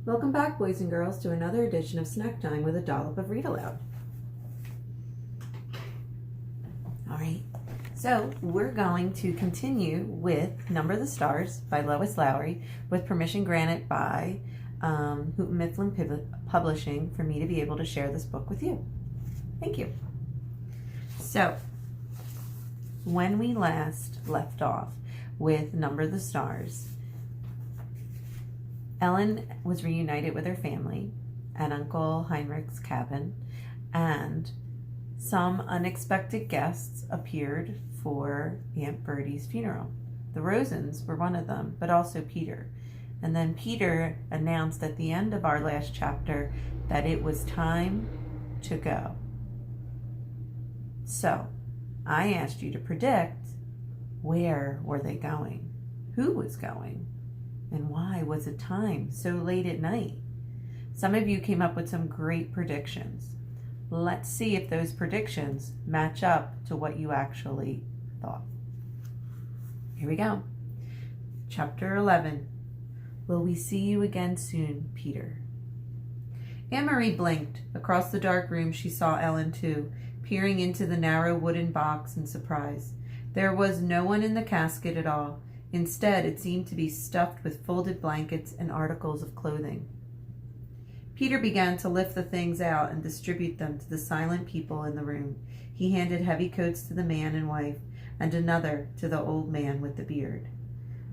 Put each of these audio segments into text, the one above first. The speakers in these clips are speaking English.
Welcome back, boys and girls, to another edition of Snack Time with a dollop of Read Aloud. All right, so we're going to continue with Number the Stars by Lois Lowry, with permission granted by Houghton Mifflin Publishing for me to be able to share this book with you. Thank you. So, when we last left off with Number the Stars, Ellen was reunited with her family at Uncle Heinrich's cabin, and some unexpected guests appeared for Aunt Bertie's funeral. The Rosens were one of them, but also Peter. And then Peter announced at the end of our last chapter that it was time to go. So, I asked you to predict, where were they going? Who was going? And why was it time so late at night? Some of you came up with some great predictions. Let's see if those predictions match up to what you actually thought. Here we go. Chapter 11. Will we see you again soon, Peter? Emery blinked. Across the dark room she saw Ellen too, peering into the narrow wooden box in surprise. There was no one in the casket at all. Instead, it seemed to be stuffed with folded blankets and articles of clothing. Peter began to lift the things out and distribute them to the silent people in the room. He handed heavy coats to the man and wife, and another to the old man with the beard.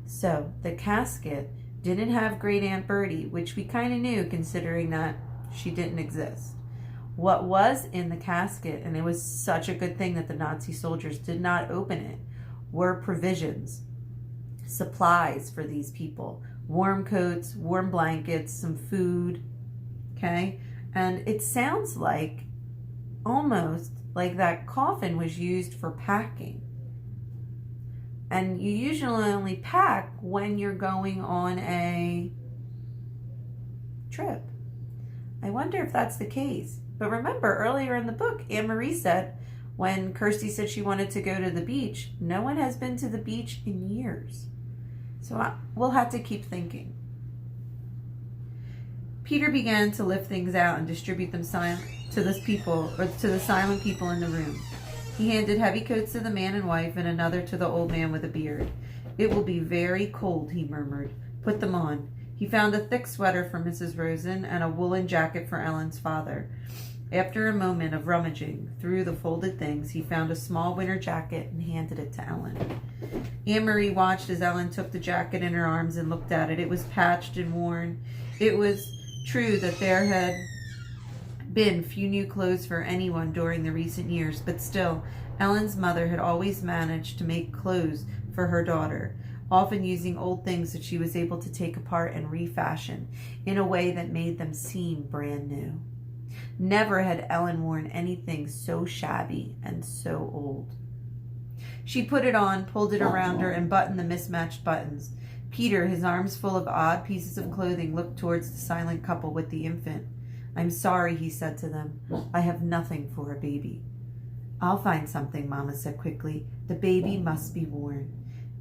So, the casket didn't have Great-aunt Birte, which we kind of knew considering that she didn't exist. What was in the casket, and it was such a good thing that the Nazi soldiers did not open it, were provisions. Supplies for these people, warm coats, warm blankets, some food, okay? And it sounds like almost like that coffin was used for packing. And you usually only pack when you're going on a trip. I wonder if that's the case. But remember, earlier in the book, Annemarie said when Kirsty said she wanted to go to the beach, no one has been to the beach in years. So we'll have to keep thinking. Peter began to lift things out and distribute them to the silent people in the room. He handed heavy coats to the man and wife and another to the old man with a beard. It will be very cold, he murmured. Put them on. He found a thick sweater for Mrs. Rosen and a woolen jacket for Ellen's father. After a moment of rummaging through the folded things, he found a small winter jacket and handed it to Ellen. Annemarie watched as Ellen took the jacket in her arms and looked at it. It was patched and worn. It was true that there had been few new clothes for anyone during the recent years, but still, Ellen's mother had always managed to make clothes for her daughter, often using old things that she was able to take apart and refashion in a way that made them seem brand new. Never had Ellen worn anything so shabby and so old. She put it on, pulled it around her, and buttoned the mismatched buttons. Peter, his arms full of odd pieces of clothing, looked towards the silent couple with the infant. I'm sorry, he said to them. I have nothing for a baby. I'll find something, Mama said quickly. The baby must be worn.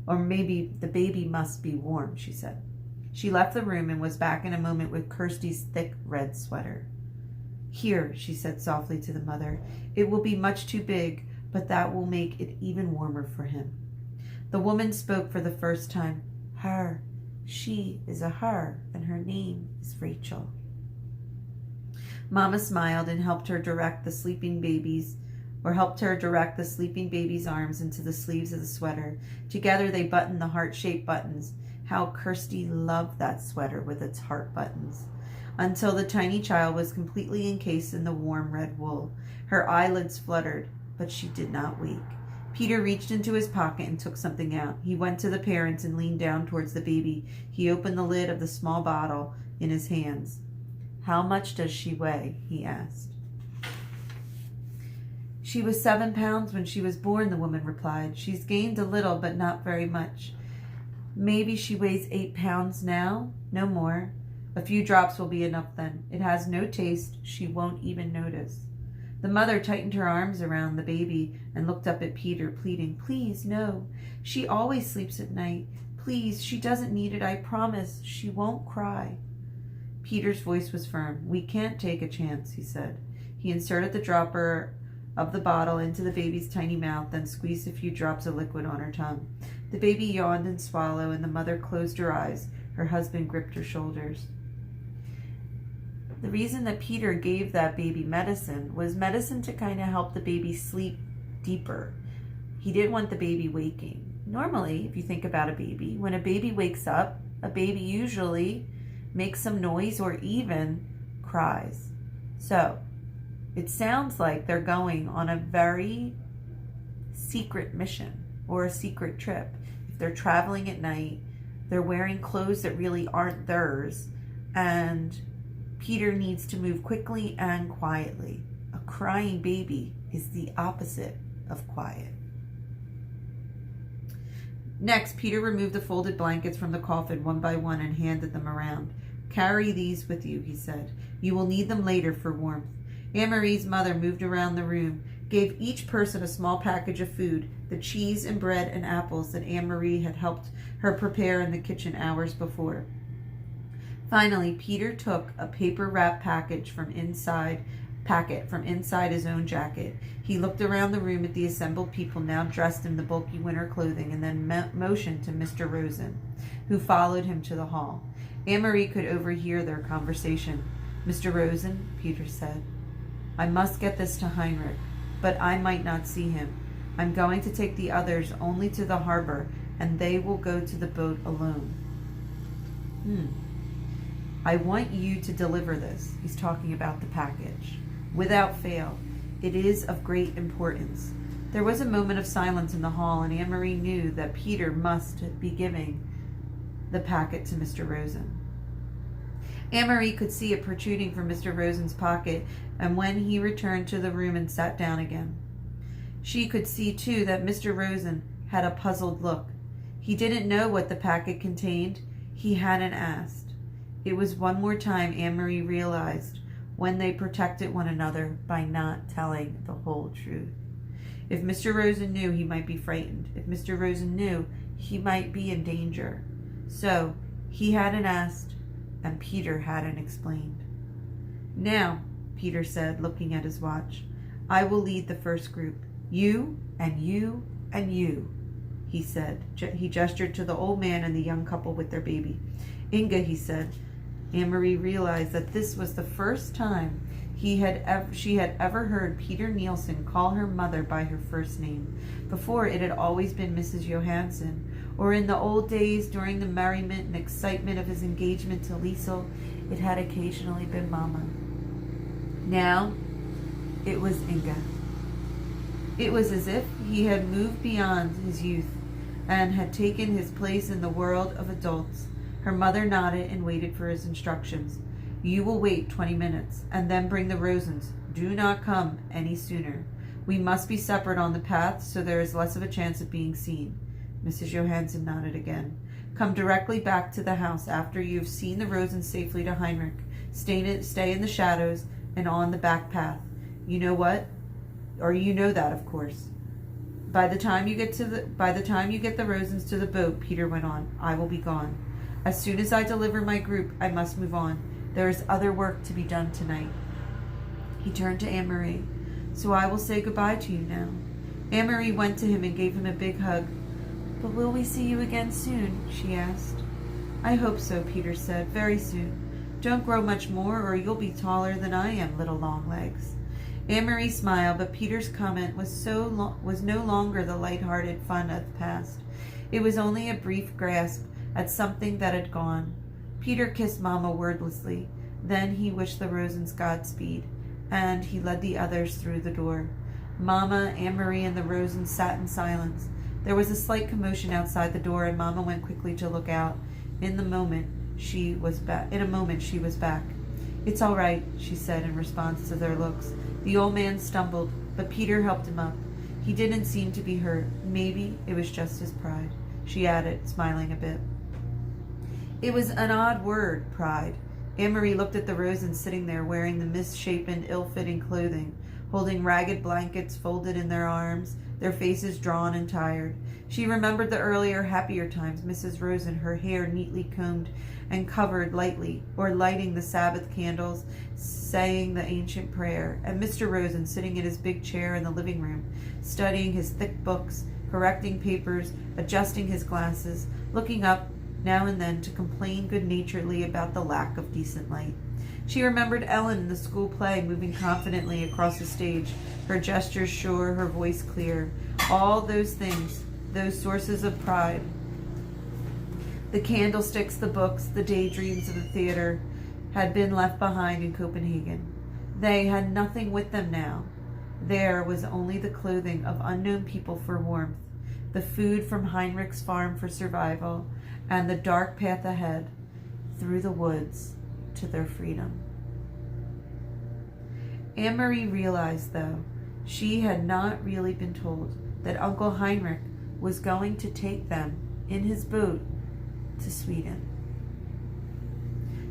Or maybe the baby must be warm, she said. She left the room and was back in a moment with Kirsty's thick red sweater. Here, she said softly to the mother. It will be much too big, but that will make it even warmer for him. The woman spoke for the first time. Her. She is a her, and her name is Rachel. Mama smiled and helped her direct the sleeping baby's arms into the sleeves of the sweater. Together they buttoned the heart-shaped buttons. How Kirsty loved that sweater with its heart buttons. Until the tiny child was completely encased in the warm red wool. Her eyelids fluttered, but she did not wake. Peter reached into his pocket and took something out. He went to the parents and leaned down towards the baby. He opened the lid of the small bottle in his hands. How much does she weigh? He asked. She was 7 pounds when she was born, the woman replied. She's gained a little, but not very much. Maybe she weighs 8 pounds now? No more. A few drops will be enough then. It has no taste. She won't even notice. The mother tightened her arms around the baby and looked up at Peter, pleading, Please, no. She always sleeps at night. Please, she doesn't need it, I promise. She won't cry. Peter's voice was firm. "We can't take a chance," he said. He inserted the dropper of the bottle into the baby's tiny mouth, then squeezed a few drops of liquid on her tongue. The baby yawned and swallowed, and the mother closed her eyes. Her husband gripped her shoulders. The reason that Peter gave that baby medicine was medicine to kind of help the baby sleep deeper. He didn't want the baby waking. Normally, if you think about a baby, when a baby wakes up, a baby usually makes some noise or even cries. So, it sounds like they're going on a very secret mission or a secret trip. If they're traveling at night, they're wearing clothes that really aren't theirs, and Peter needs to move quickly and quietly. A crying baby is the opposite of quiet. Next, Peter removed the folded blankets from the coffin one by one and handed them around. "Carry these with you," he said. "You will need them later for warmth." Emery's mother moved around the room, gave each person a small package of food, the cheese and bread and apples that Annemarie had helped her prepare in the kitchen hours before. Finally, Peter took a paper-wrapped packet from inside his own jacket. He looked around the room at the assembled people now dressed in the bulky winter clothing and then motioned to Mr. Rosen, who followed him to the hall. Emery could overhear their conversation. "Mr. Rosen," Peter said, "I must get this to Heinrich, but I might not see him. I'm going to take the others only to the harbor, and they will go to the boat alone." "I want you to deliver this," he's talking about the package, "without fail. It is of great importance." There was a moment of silence in the hall, and Annemarie knew that Peter must be giving the packet to Mr. Rosen. Annemarie could see it protruding from Mr. Rosen's pocket, and when he returned to the room and sat down again. She could see, too, that Mr. Rosen had a puzzled look. He didn't know what the packet contained. He hadn't asked. It was one more time Annemarie realized when they protected one another by not telling the whole truth. If Mr. Rosen knew, he might be frightened. If Mr. Rosen knew, he might be in danger. So, he hadn't asked, and Peter hadn't explained. "Now," Peter said, looking at his watch, "I will lead the first group. You, and you, and you," he said. He gestured to the old man and the young couple with their baby. "Inga," he said. Annemarie realized that this was the first time she had ever heard Peter Nielsen call her mother by her first name. Before, it had always been Mrs. Johansson, or in the old days during the merriment and excitement of his engagement to Liesel, it had occasionally been Mama. Now, it was Inga. It was as if he had moved beyond his youth and had taken his place in the world of adults. Her mother nodded and waited for his instructions. "You will wait 20 minutes, and then bring the Rosens. Do not come any sooner. We must be separate on the path, so there is less of a chance of being seen." Mrs. Johansson nodded again. "Come directly back to the house after you have seen the Rosens safely to Heinrich. Stay in the shadows and on the back path. You know what? Or you know that, of course. By the time you get the Rosens to the boat," Peter went on, "I will be gone. As soon as I deliver my group, I must move on. There is other work to be done tonight." He turned to Annemarie. "So I will say goodbye to you now." Annemarie went to him and gave him a big hug. "But will we see you again soon?" she asked. "I hope so," Peter said. "Very soon. Don't grow much more, or you'll be taller than I am, little Longlegs." Annemarie smiled, but Peter's comment was no longer the light-hearted fun of the past. It was only a brief grasp at something that had gone. Peter kissed Mama wordlessly. Then he wished the Rosens Godspeed, and he led the others through the door. Mama, Annemarie, and the Rosens sat in silence. There was a slight commotion outside the door, and Mama went quickly to look out. In a moment, she was back. "It's all right," she said in response to their looks. The old man stumbled, but Peter helped him up. He didn't seem to be hurt. Maybe it was just his pride, she added, smiling a bit. It was an odd word, pride. Emery looked at the Rosens sitting there wearing the misshapen, ill-fitting clothing, holding ragged blankets folded in their arms, their faces drawn and tired. She remembered the earlier, happier times. Mrs. Rosen, her hair neatly combed and covered lightly, or lighting the Sabbath candles, saying the ancient prayer, and Mr. Rosen sitting in his big chair in the living room, studying his thick books, correcting papers, adjusting his glasses, looking up now and then to complain good-naturedly about the lack of decent light. She remembered Ellen in the school play, moving confidently across the stage, her gestures sure, her voice clear. All those things, those sources of pride. The candlesticks, the books, the daydreams of the theater had been left behind in Copenhagen. They had nothing with them now. There was only the clothing of unknown people for warmth, the food from Heinrich's farm for survival, and the dark path ahead, through the woods, to their freedom. Emery realized, though, she had not really been told that Uncle Heinrich was going to take them in his boat to Sweden.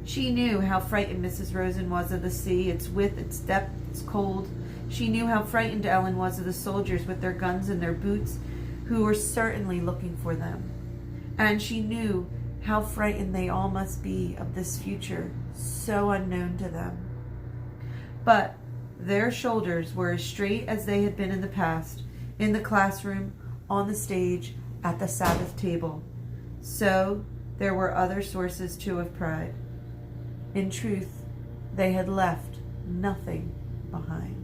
She knew how frightened Mrs. Rosen was of the sea, its width, its depth, its cold. She knew how frightened Ellen was of the soldiers with their guns and their boots, who were certainly looking for them. And she knew how frightened they all must be of this future, so unknown to them. But their shoulders were as straight as they had been in the past, in the classroom, on the stage, at the Sabbath table. So there were other sources too of pride. In truth, they had left nothing behind.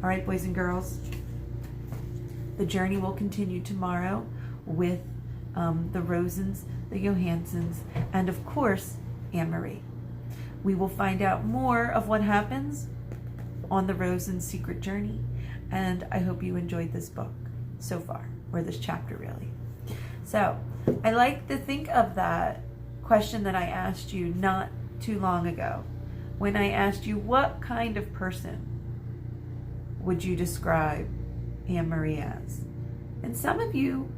All right, boys and girls, the journey will continue tomorrow with the Rosens, the Johansons, and of course, Annemarie. We will find out more of what happens on the Rosen secret journey, and I hope you enjoyed this book so far, or this chapter really. So, I like to think of that question that I asked you not too long ago, when I asked you, what kind of person would you describe Annemarie as? And some of you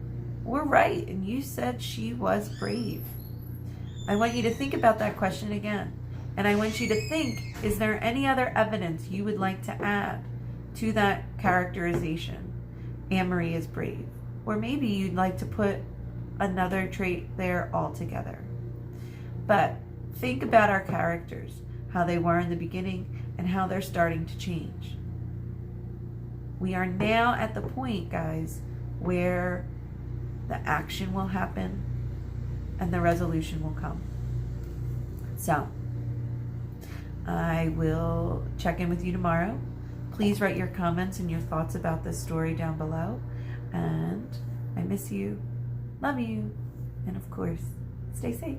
were right, and you said she was brave. I want you to think about that question again. And I want you to think, is there any other evidence you would like to add to that characterization? Annemarie is brave. Or maybe you'd like to put another trait there altogether. But think about our characters, how they were in the beginning and how they're starting to change. We are now at the point, guys, where the action will happen and the resolution will come. So, I will check in with you tomorrow. Please write your comments and your thoughts about this story down below. And I miss you, love you, and of course, stay safe.